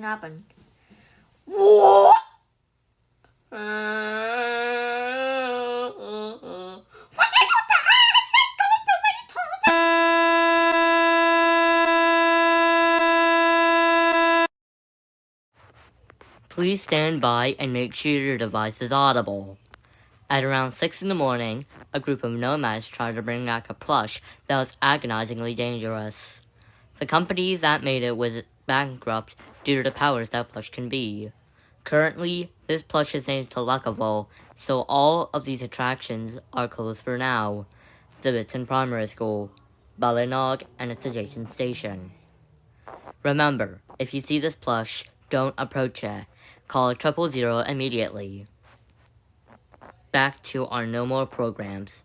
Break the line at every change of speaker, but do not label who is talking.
happened. What?
Please stand by and make sure your device is audible. At around 6 in the morning, a group of nomads tried to bring back a plush that was agonizingly dangerous. The company that made it was bankrupt due to the powers that plush can be. Currently, this plush is named Telekavo, so all of these attractions are closed for now. The Bitson Primary School, Balinog, and its adjacent station. Remember, if you see this plush, don't approach it. Call 000 immediately. Back to our No More programs.